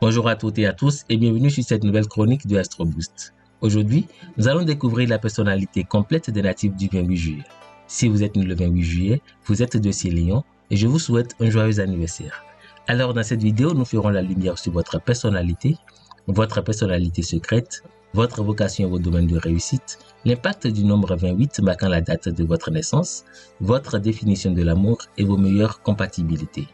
Bonjour à toutes et à tous et bienvenue sur cette nouvelle chronique de Astro Boost. Aujourd'hui, nous allons découvrir la personnalité complète des natifs du 28 juillet. Si vous êtes né le 28 juillet, vous êtes de Lion et je vous souhaite un joyeux anniversaire. Alors dans cette vidéo, nous ferons la lumière sur votre personnalité secrète, votre vocation et vos domaines de réussite, l'impact du nombre 28 marquant la date de votre naissance, votre définition de l'amour et vos meilleures compatibilités.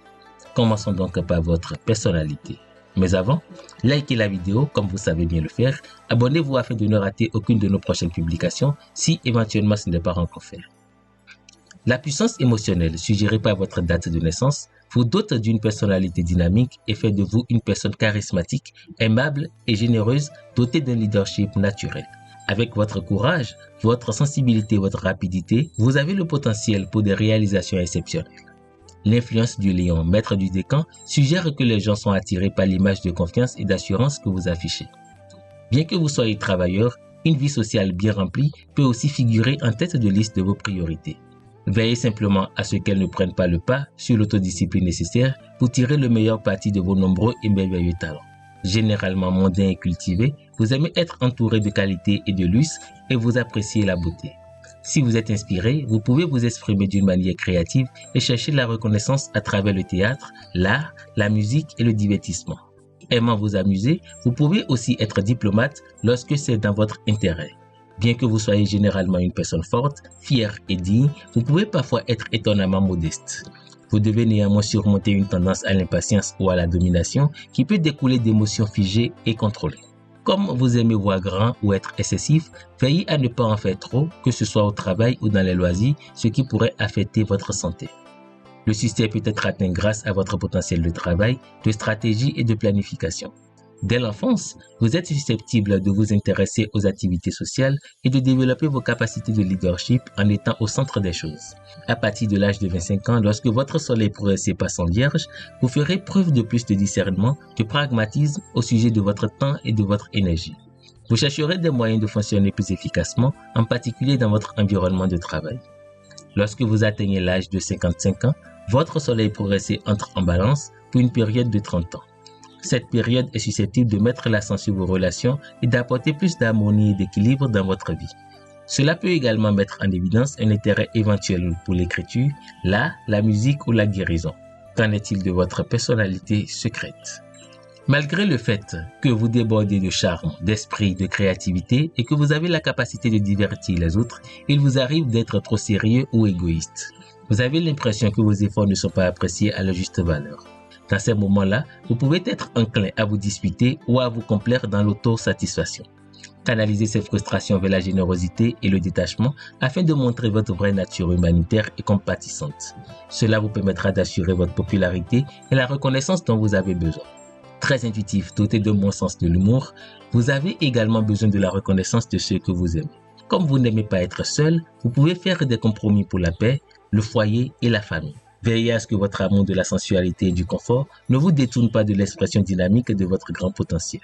Commençons donc par votre personnalité. Mais avant, likez la vidéo comme vous savez bien le faire, abonnez-vous afin de ne rater aucune de nos prochaines publications si éventuellement ce n'est pas encore fait. La puissance émotionnelle suggérée par votre date de naissance vous dote d'une personnalité dynamique et fait de vous une personne charismatique, aimable et généreuse dotée d'un leadership naturel. Avec votre courage, votre sensibilité et votre rapidité, vous avez le potentiel pour des réalisations exceptionnelles. L'influence du lion, maître du décan, suggère que les gens sont attirés par l'image de confiance et d'assurance que vous affichez. Bien que vous soyez travailleur, une vie sociale bien remplie peut aussi figurer en tête de liste de vos priorités. Veillez simplement à ce qu'elles ne prennent pas le pas sur l'autodiscipline nécessaire pour tirer le meilleur parti de vos nombreux et merveilleux talents. Généralement mondain et cultivé, vous aimez être entouré de qualité et de luxe et vous appréciez la beauté. Si vous êtes inspiré, vous pouvez vous exprimer d'une manière créative et chercher la reconnaissance à travers le théâtre, l'art, la musique et le divertissement. Aimant vous amuser, vous pouvez aussi être diplomate lorsque c'est dans votre intérêt. Bien que vous soyez généralement une personne forte, fière et digne, vous pouvez parfois être étonnamment modeste. Vous devez néanmoins surmonter une tendance à l'impatience ou à la domination qui peut découler d'émotions figées et contrôlées. Comme vous aimez voir grand ou être excessif, veillez à ne pas en faire trop, que ce soit au travail ou dans les loisirs, ce qui pourrait affecter votre santé. Le succès peut être atteint grâce à votre potentiel de travail, de stratégie et de planification. Dès l'enfance, vous êtes susceptible de vous intéresser aux activités sociales et de développer vos capacités de leadership en étant au centre des choses. À partir de l'âge de 25 ans, lorsque votre soleil progressé passe en vierge, vous ferez preuve de plus de discernement, de pragmatisme au sujet de votre temps et de votre énergie. Vous chercherez des moyens de fonctionner plus efficacement, en particulier dans votre environnement de travail. Lorsque vous atteignez l'âge de 55 ans, votre soleil progressé entre en balance pour une période de 30 ans. Cette période est susceptible de mettre l'accent sur vos relations et d'apporter plus d'harmonie et d'équilibre dans votre vie. Cela peut également mettre en évidence un intérêt éventuel pour l'écriture, l'art, la musique ou la guérison. Qu'en est-il de votre personnalité secrète? Malgré le fait que vous débordez de charme, d'esprit, de créativité et que vous avez la capacité de divertir les autres, il vous arrive d'être trop sérieux ou égoïste. Vous avez l'impression que vos efforts ne sont pas appréciés à leur juste valeur. Dans ces moments-là, vous pouvez être enclin à vous disputer ou à vous complaire dans l'autosatisfaction. Canalisez ces frustrations vers la générosité et le détachement afin de montrer votre vraie nature humanitaire et compatissante. Cela vous permettra d'assurer votre popularité et la reconnaissance dont vous avez besoin. Très intuitif, doté d'un bon sens de l'humour, vous avez également besoin de la reconnaissance de ceux que vous aimez. Comme vous n'aimez pas être seul, vous pouvez faire des compromis pour la paix, le foyer et la famille. Veillez à ce que votre amour de la sensualité et du confort ne vous détourne pas de l'expression dynamique de votre grand potentiel.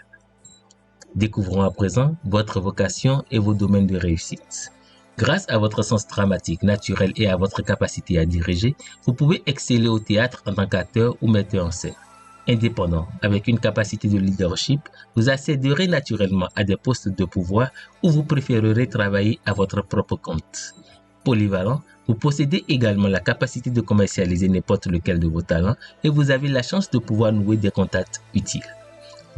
Découvrons à présent votre vocation et vos domaines de réussite. Grâce à votre sens dramatique naturel et à votre capacité à diriger, vous pouvez exceller au théâtre en tant qu'acteur ou metteur en scène. Indépendant, avec une capacité de leadership, vous accéderez naturellement à des postes de pouvoir où vous préférerez travailler à votre propre compte. Polyvalent, vous possédez également la capacité de commercialiser n'importe lequel de vos talents et vous avez la chance de pouvoir nouer des contacts utiles.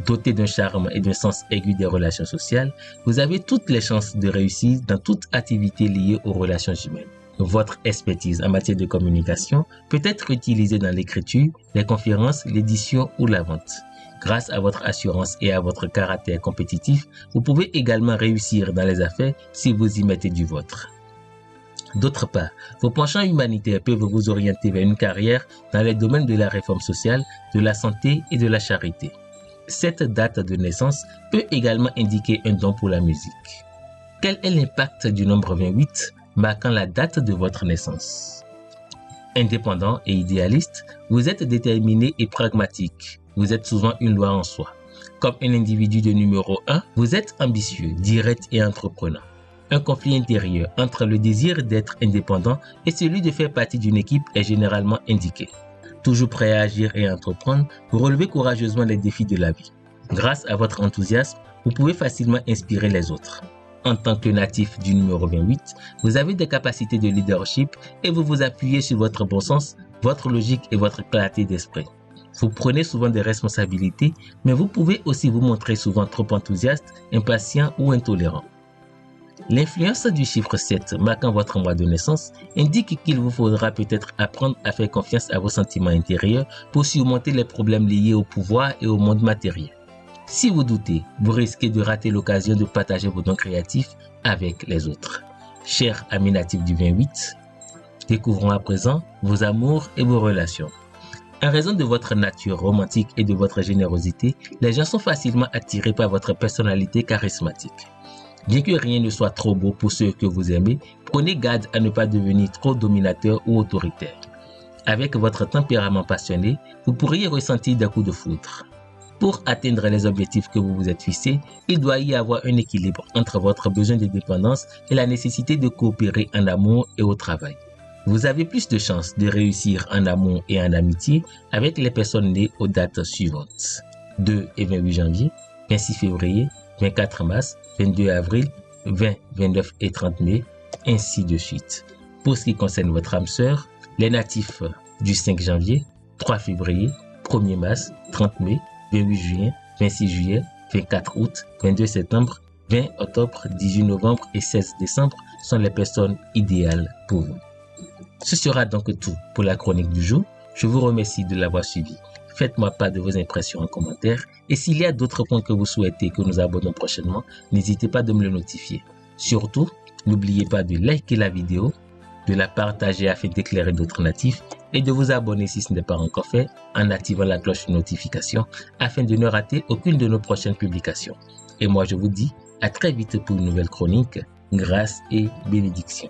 Doté d'un charme et d'un sens aigu des relations sociales, vous avez toutes les chances de réussir dans toute activité liée aux relations humaines. Votre expertise en matière de communication peut être utilisée dans l'écriture, les conférences, l'édition ou la vente. Grâce à votre assurance et à votre caractère compétitif, vous pouvez également réussir dans les affaires si vous y mettez du vôtre. D'autre part, vos penchants humanitaires peuvent vous orienter vers une carrière dans les domaines de la réforme sociale, de la santé et de la charité. Cette date de naissance peut également indiquer un don pour la musique. Quel est l'impact du nombre 28 marquant la date de votre naissance? Indépendant et idéaliste, vous êtes déterminé et pragmatique. Vous êtes souvent une loi en soi. Comme un individu de numéro 1, vous êtes ambitieux, direct et entreprenant. Un conflit intérieur entre le désir d'être indépendant et celui de faire partie d'une équipe est généralement indiqué. Toujours prêt à agir et à entreprendre, vous relevez courageusement les défis de la vie. Grâce à votre enthousiasme, vous pouvez facilement inspirer les autres. En tant que natif du numéro 28, vous avez des capacités de leadership et vous vous appuyez sur votre bon sens, votre logique et votre clarté d'esprit. Vous prenez souvent des responsabilités, mais vous pouvez aussi vous montrer souvent trop enthousiaste, impatient ou intolérant. L'influence du chiffre 7 marquant votre mois de naissance indique qu'il vous faudra peut-être apprendre à faire confiance à vos sentiments intérieurs pour surmonter les problèmes liés au pouvoir et au monde matériel. Si vous doutez, vous risquez de rater l'occasion de partager vos dons créatifs avec les autres. Chers amis natifs du 28, découvrons à présent vos amours et vos relations. En raison de votre nature romantique et de votre générosité, les gens sont facilement attirés par votre personnalité charismatique. Bien que rien ne soit trop beau pour ceux que vous aimez, prenez garde à ne pas devenir trop dominateur ou autoritaire. Avec votre tempérament passionné, vous pourriez ressentir des coups de foudre. Pour atteindre les objectifs que vous vous êtes fixés, il doit y avoir un équilibre entre votre besoin de dépendance et la nécessité de coopérer en amour et au travail. Vous avez plus de chances de réussir en amour et en amitié avec les personnes nées aux dates suivantes: 2 et 28 janvier, 26 février, 24 mars, 22 avril, 20, 29 et 30 mai, ainsi de suite. Pour ce qui concerne votre âme sœur, les natifs du 5 janvier, 3 février, 1er mars, 30 mai, 28 juin, 26 juillet, 24 août, 22 septembre, 20 octobre, 18 novembre et 16 décembre sont les personnes idéales pour vous. Ce sera donc tout pour la chronique du jour. Je vous remercie de l'avoir suivi. Faites-moi part de vos impressions en commentaire et s'il y a d'autres points que vous souhaitez que nous abordons prochainement, n'hésitez pas de me le notifier. Surtout, n'oubliez pas de liker la vidéo, de la partager afin d'éclairer d'autres natifs et de vous abonner si ce n'est pas encore fait en activant la cloche de notification afin de ne rater aucune de nos prochaines publications. Et moi je vous dis à très vite pour une nouvelle chronique. Grâce et bénédiction.